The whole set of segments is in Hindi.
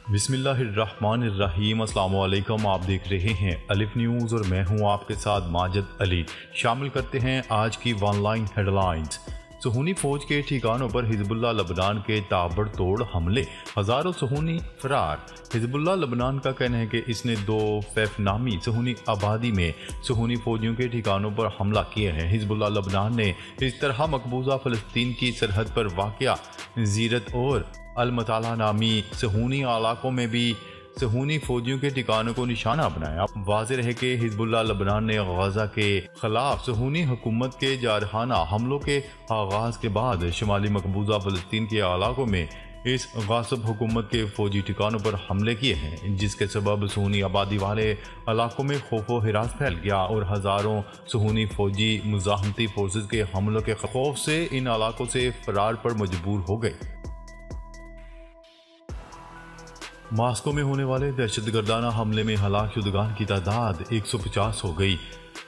बिस्मिल्लाहिर्रहमानिर्रहीम। अस्सलाम वालेकुम। आप देख रहे हैं अलिफ न्यूज़ और मैं हूं आपके साथ माजिद अली। शामिल करते हैं आज की ऑनलाइन हेडलाइंस। सुहूनी फौज के ठिकानों पर हिजबुल्लाह लबनान के ताबड़तोड़ हमले, हज़ारों सुहूनी फरार। हिजबुल्लाह लबनान का कहना है कि इसने 2 फैफ नामी सुहूनी आबादी में सुहूनी फौजियों के ठिकानों पर हमला किए हैं। हिजबुल्लाह लबनान ने इस तरह मकबूजा फ़लस्तीन की सरहद पर वाक़या ज़ीरत और अल-मताला नामी सुहूनी इलाकों में भी सुहूनी फौजियों के ठिकानों को निशाना बनाया। वाज़ेह रहे कि हिजबुल्लाह लबनान ने गजा के खिलाफ सुहूनी हुकूमत के जारहाना हमलों के आगाज़ के बाद शुमाली मकबूजा फ़लस्तीन के इलाकों में इस गासिब हुकूमत के फौजी ठिकानों पर हमले किए हैं, जिसके सबब सुहूनी आबादी वाले इलाकों में खौफ हिरास फैल गया और हज़ारों सुहूनी फौजी मुजाहमती फोर्सेस के हमलों के खौफ से इन इलाकों से फरार पर मजबूर हो गए। मास्को में होने वाले दहशतगर्दाना हमले में हलाक शुदगान की तादाद 150 हो गई।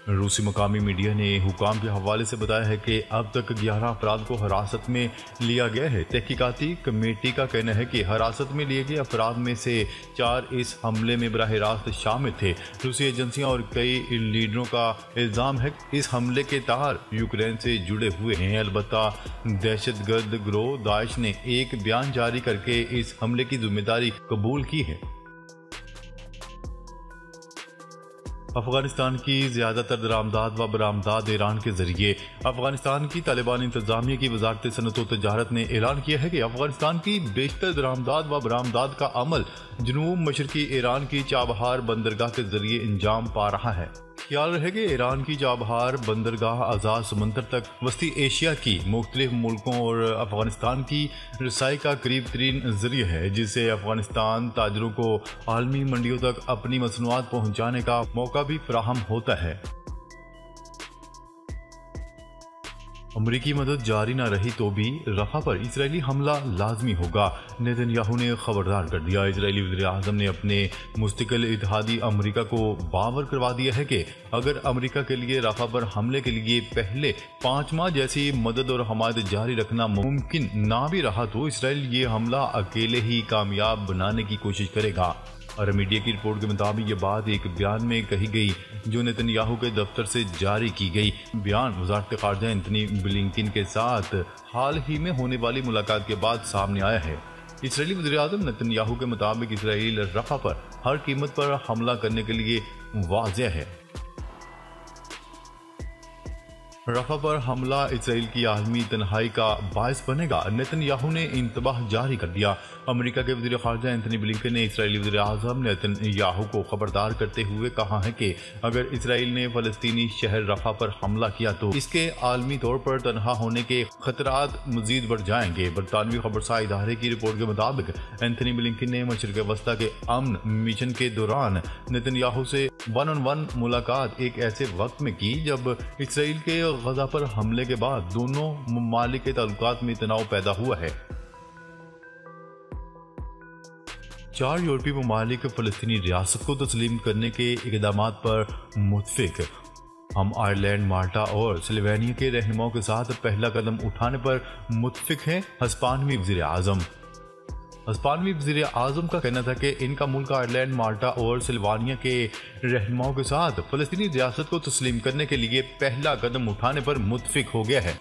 रूसी मकामी मीडिया ने हुकाम के हवाले से बताया है कि अब तक 11 अफराद को हिरासत में लिया गया है। तहकीकाती कमेटी का कहना है कि हिरासत में लिए गए अफराद में से 4 इस हमले में बराह रास्त शामिल थे। रूसी एजेंसियां और कई लीडरों का इल्ज़ाम है कि इस हमले के तार यूक्रेन से जुड़े हुए हैं। अलबत्ता दहशतगर्द गिरोह दाइश ने एक बयान जारी करके इस हमले की जिम्मेदारी कबूल की है। अफगानिस्तान की ज़्यादातर दरामदाद व बरामदाद ईरान के जरिए। अफगानिस्तान की तालिबान इंतजामिया की वजारत सनअत व तजारत ने ऐलान किया है कि अफगानिस्तान की बेशतर दरामदाद व बरामदाद का अमल जनूब मशरकी ईरान की चाबहार बंदरगाह के जरिए अंजाम पा रहा है। ख्याल रहे कि ईरान की चाबहार बंदरगाह आज़ाद समंदर तक वस्ती एशिया की मुख्तलिफ मुल्कों और अफगानिस्तान की रसाई का करीब तरीन जरिए है, जिससे अफगानिस्तान ताजरों को आलमी मंडियों तक अपनी मसनूआत पहुँचाने का मौका भी फराहम होता है। अमरीकी मदद जारी न रही तो भी रफा पर इसराइली हमला लाजमी होगा, नेतन्याहू ने खबरदार कर दिया। इसराइली वज़ीर आज़म ने अपने मुस्तकिल इत्तेहादी अमरीका को बावर करवा दिया है कि अगर अमरीका के लिए रफा पर हमले के लिए पहले 5 माह जैसी मदद और हमायत जारी रखना मुमकिन ना भी रहा तो इसराइल ये हमला अकेले ही कामयाब बनाने की कोशिश करेगा। और मीडिया की रिपोर्ट के मुताबिक ये बात एक बयान में कही गई जो नेतन्याहू के दफ्तर से जारी की गई। बयान वज़ारत ख़ारिजा एंथनी ब्लिंकन के साथ हाल ही में होने वाली मुलाकात के बाद सामने आया है। इसराइली वज़ीर आज़म नेतन्याहू के मुताबिक इसराइल रफ़ा पर हर कीमत पर हमला करने के लिए वाज़ेह है। रफा पर हमला इसराइल की आलमी तन्हाई का बायस बनेगा, नेतन्याहू ने इंतबाह जारी कर दिया। अमेरिका के वज़ीर ख़ारिजा एंथनी ब्लिंकन ने इसराइली वज़ीर आज़म नेतन्याहू को खबरदार करते हुए कहा है कि अगर इसराइल ने फ़लस्तीनी शहर रफा पर हमला किया तो इसके आलमी तौर पर तनहा होने के खतरात मज़ीद बढ़ जाएंगे। बरतानवी खबरसा इदारे की रिपोर्ट के मुताबिक एंथनी ब्लिंकन ने मशरिक़ वस्ता के अमन मिशन के दौरान नेतन्याहू से 1-on-1 मुलाकात एक ऐसे वक्त में की जब इसराइल के गजा पर हमले के बाद दोनों ममालिक के ताल्लुकात में तनाव पैदा हुआ है। 4 यूरोपीय ममालिक फ़लस्तीनी रियासत को तस्लीम करने के इक़दामात पर मुत्फिक। हम आयरलैंड, माल्टा और स्लोवेनिया के रहनुमाओं के साथ पहला कदम उठाने पर मुत्फिक हैं। हस्पानवी वज़ीर आज़म हस्पानवी वज़ीर आज़म का कहना था कि इनका मुल्क आयरलैंड, माल्टा और सिल्वानिया के रहनुमाओं के साथ फ़लस्तीनी रियासत को तस्लीम करने के लिए पहला कदम उठाने पर मुत्फिक हो गया है।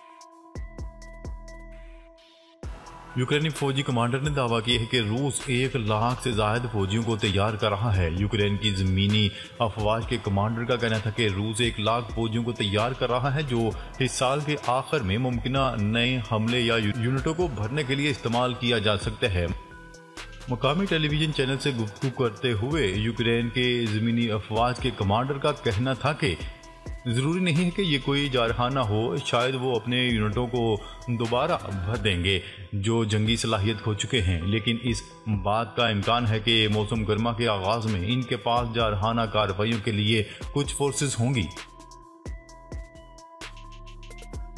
यूक्रेनी फौजी कमांडर ने दावा किया है कि रूस 1 लाख से ज्यादा फौजियों को तैयार कर रहा है। यूक्रेन की ज़मीनी अफवाज के कमांडर का कहना था कि रूस 1 लाख फौजियों को तैयार कर रहा है जो इस साल के आखिर में मुमकिना नए हमले या यूनिटों को भरने के लिए इस्तेमाल किया जा सकता है। मुकामी टेलीविजन चैनल से गुफ्तगू करते हुए यूक्रेन के ज़मीनी अफवाज के कमांडर का कहना था कि ज़रूरी नहीं है कि ये कोई जारहाना हो, शायद वो अपने यूनिटों को दोबारा भर देंगे जो जंगी सलाहियत खो चुके हैं, लेकिन इस बात का इम्कान है कि मौसम गर्मा के आगाज़ में इनके पास जारहाना कार्रवाइयों के लिए कुछ फोर्सेस होंगी।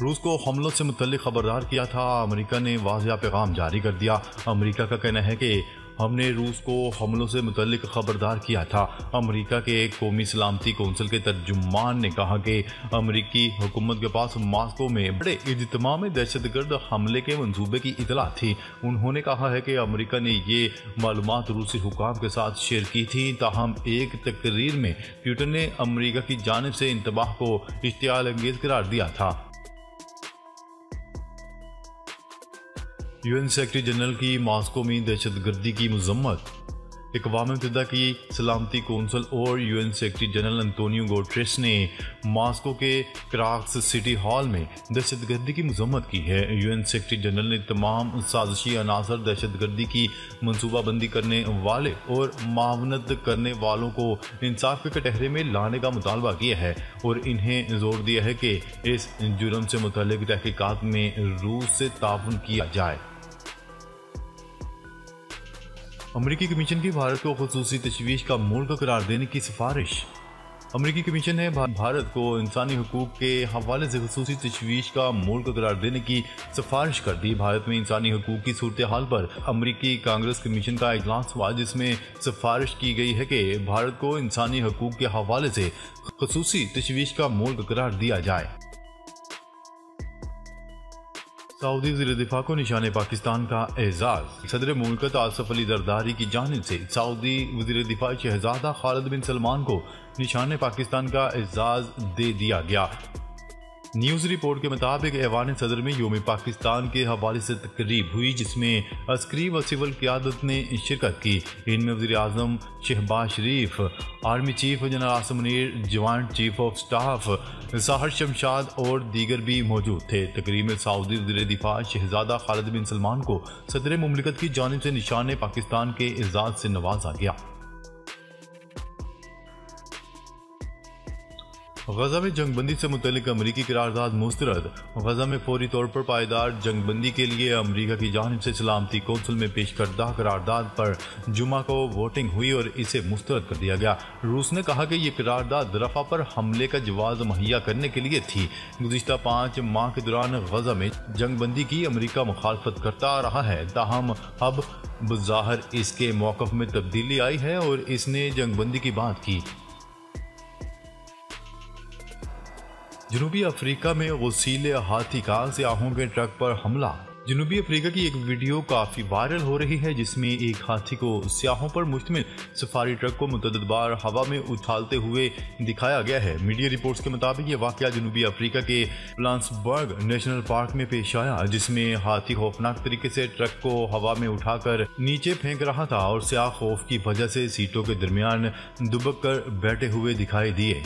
रूस को हमलों से मुतल्लिक खबरदार किया था, अमेरिका ने वाज़ेह पैगाम जारी कर दिया। अमेरिका का कहना है कि हमने रूस को हमलों से मुतल्लिक खबरदार किया था। अमेरिका के कौमी सलामती कौंसिल के तर्जुमान ने कहा कि अमेरिकी हुकूमत के पास मॉस्को में बड़े इज्तिमा में दहशतगर्द हमले के मंसूबे की इतला थी। उन्होंने कहा है कि अमेरिका ने ये मालूमात रूसी हुकाम के साथ शेयर की थी। ताहम एक तकरीर में पुतिन ने अमेरिका की जानिब से इंतबाह को इश्तियाल अंगेज करार दिया था। यूएन सेक्रेटरी जनरल की मॉस्को में दहशतगर्दी की मजम्मत। अक़वाम मुत्तहिदा की सलामती कौंसिल और UN secretary general Antonio Guterres ने मॉस्को के क्राक्स सिटी हॉल में दहशतगर्दी की मजम्मत की है। यूएन सेक्रेटरी जनरल ने तमाम साजिशी अनासर दहशतगर्दी की मनसूबाबंदी करने वाले और मावनत करने वालों को इंसाफ के कटहरे में लाने का मुतालबा किया है और इन्हें जोर दिया है कि इस जुर्म से मुतल्लिक तहकीकात में रूस से ताउन किया जाए। अमेरिकी कमीशन की भारत को खुसूसी तशवीश का मुल्क करार देने की सिफारिश। अमेरिकी कमीशन ने भारत को इंसानी हुकूक के हवाले से खुसूसी तशवीश का मुल्क करार देने की सिफारिश कर दी। भारत में इंसानी हुकूक की सूरत हाल पर अमेरिकी कांग्रेस कमीशन का इजलास हुआ, जिसमें सिफारिश की गई है कि भारत को इंसानी हुकूक के हवाले से खुसूसी तशवीश का मुल्क करार दिया जाए। सऊदी वज़ीर दिफा को निशाने पाकिस्तान का एजाज। सदर मुल्कत आसिफ अली जरदारी की जानिब से सऊदी वज़ीर दिफा शहजादा खालिद बिन सलमान को निशाने पाकिस्तान का एजाज दे दिया गया। न्यूज़ रिपोर्ट के मुताबिक ऐवान सदर में योम पाकिस्तान के हवाले से तकरीब हुई, जिसमें अस्करी व सिविल क़यादत ने शिरकत की। इनमें वज़ीर आज़म Shehbaz Sharif, army chief general Asim Munir, joint chief of staff Sahir Shamshad और दीगर भी मौजूद थे। तकरीब में सऊदी वज़ीर दिफा शहजादा खालिद बिन सलमान को सदर मुमलिकत की जानिब से निशान पाकिस्तान के एजाज से नवाजा गया। गजा में जंगबंदी से मुतल्लिक अमरीकी करारदाद मुस्तरद। गजा में फौरी तौर पर पायदार जंगबंदी के लिए अमरीका की जानिब से सलामती कौंसिल में पेश करदा करारदाद पर जुमा को वोटिंग हुई और इसे मुस्तरद कर दिया गया। रूस ने कहा कि यह करारदाद रफा पर हमले का जवाब मुहैया करने के लिए थी। गुज़िश्ता 5 माह के दौरान गजा में जंगबंदी की अमरीका मुखालफत करता रहा है, ताहम अब बज़ाहिर इसके मौक़िफ़ में तब्दीली आई है और इसने जंगबंदी की बात की। जनूबी अफ्रीका में गसीले हाथी का सियाहों के ट्रक पर हमला। जनूबी अफ्रीका की एक वीडियो काफी वायरल हो रही है, जिसमें एक हाथी को सियाहों पर मुश्तमिल सफारी ट्रक को मुतअद्दिद बार हवा में उछालते हुए दिखाया गया है। मीडिया रिपोर्ट्स के मुताबिक ये वाकया जनूबी अफ्रीका के प्लांसबर्ग नेशनल पार्क में पेश आया, जिसमें हाथी खौफनाक तरीके से ट्रक को हवा में उठाकर नीचे फेंक रहा था और सियाह खौफ की वजह से सीटों के दरमियान दुबक कर बैठे हुए दिखाई दिए।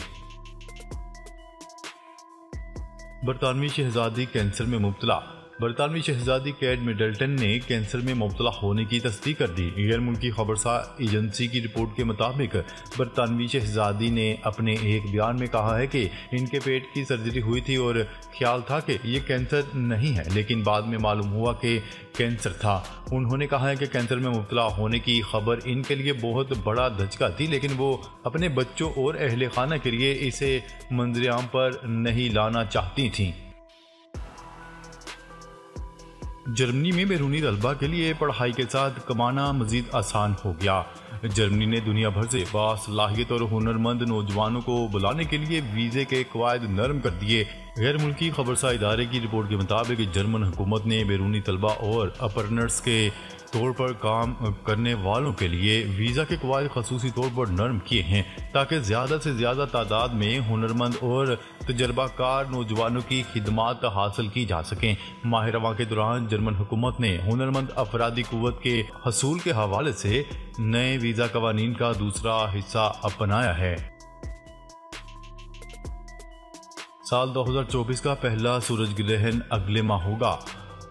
बरतानवी शहजादी कैंसर में मुब्तला। बरतानवी शहजादी केट मिडल्टन ने कैंसर में मुब्तला होने की तस्दीक कर दी। गैर मुल्की खबरसार एजेंसी की रिपोर्ट के मुताबिक बरतानवी शहजादी ने अपने एक बयान में कहा है कि इनके पेट की सर्जरी हुई थी और ख्याल था कि ये कैंसर नहीं है, लेकिन बाद में मालूम हुआ कि कैंसर था। उन्होंने कहा है कि कैंसर में मुब्तला होने की खबर इनके लिए बहुत बड़ा धचका थी, लेकिन वो अपने बच्चों और अहले खाना के लिए इसे मंजर-ए-आम पर नहीं लाना चाहती थीं। जर्मनी में बैरूनी तलबा के लिए पढ़ाई के साथ कमाना मजीद आसान हो गया। जर्मनी ने दुनिया भर से बासलाहियत और हुनरमंद नौजवानों को बुलाने के लिए वीज़े के कवायद नरम कर दिए। गैर मुल्की खबरसार इदारे की रिपोर्ट के मुताबिक जर्मन हुकूमत ने बैरूनी तलबा और अपरनर्स के तौर पर काम करने वालों के लिए वीज़ा के कवायद खसूसी तौर पर नरम किए हैं, ताकि ज़्यादा से ज़्यादा तादाद में हुनरमंद और तजर्बाकार नौजवानों की खिदमात हासिल की जा सकें। माह रवां के दौरान जर्मन हुकूमत ने हुनरमंद अफरादी कुव्वत के हसूल के हवाले से नए वीज़ा कवानीन का दूसरा हिस्सा अपनाया है। साल 2024 का पहला सूरज ग्रहण अगले माह होगा।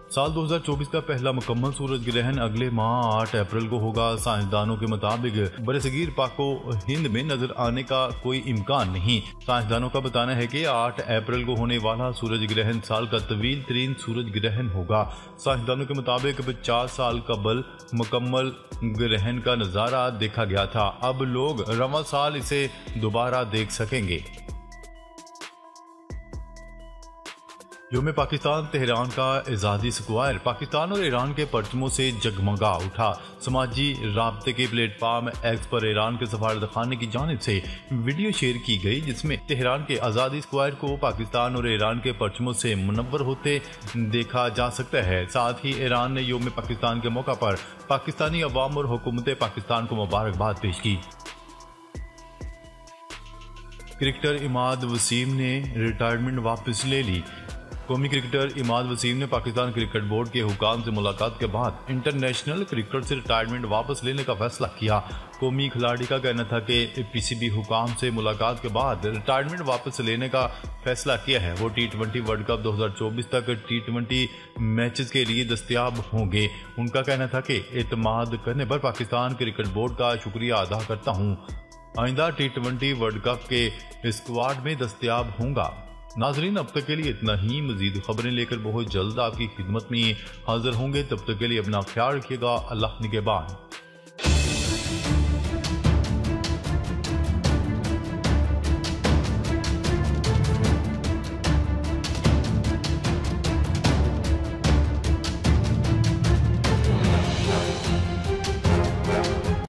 साल 2024 का पहला मुकम्मल सूरज ग्रहण अगले माह 8 अप्रैल को होगा। साइंसदानों के मुताबिक बरसगीर पाको हिंद में नजर आने का कोई इम्कान नहीं। साइंसदानों का बताना है कि 8 अप्रैल को होने वाला सूरज ग्रहण साल का तवील तरीन सूरज ग्रहण होगा। साइंसदानों के मुताबिक 50 साल कबल मुकम्मल ग्रहण का नज़ारा देखा गया था। अब लोग रवां साल इसे दोबारा देख सकेंगे। योम पाकिस्तान तेहरान का आज़ादी स्क्वायर पाकिस्तान और ईरान के परचमों से जगमगा उठा। समाजी राब्ते के प्लेटफॉर्म एक्स पर ईरान के सफारत खाने की जानिब से वीडियो शेयर की गई, जिसमें तेहरान के आज़ादी स्क्वायर को पाकिस्तान और ईरान के परचमों से मुनव्वर होते देखा जा सकता है। साथ ही ईरान ने योम पाकिस्तान के मौका पर पाकिस्तानी अवाम और हुकूमत पाकिस्तान को मुबारकबाद पेश की। क्रिकेटर इमाद वसीम ने रिटायरमेंट वापस ले ली। कौमी क्रिकेटर इमाद वसीम ने पाकिस्तान क्रिकेट बोर्ड के हुकाम से मुलाकात के बाद इंटरनेशनल क्रिकेट से रिटायरमेंट वापस लेने का फैसला किया। कौमी खिलाड़ी का कहना था कि पीसीबी हुकाम से मुलाकात के बाद रिटायरमेंट वापस लेने का फैसला किया है। वो T20 वर्ल्ड कप 2024 तक T20 मैचेस के लिए दस्तयाब होंगे। उनका कहना था कि एतमाद करने पर पाकिस्तान क्रिकेट बोर्ड का शुक्रिया अदा करता हूँ। आइंदा T20 वर्ल्ड कप के स्क्वाड में दस्तयाब होंगा। नाजरीन, अब तक के लिए इतना ही। मजीद खबरें लेकर बहुत जल्द आपकी खिदमत में हाजिर होंगे। तब तक के लिए अपना ख्याल रखिएगा। अल्लाह निगहबान।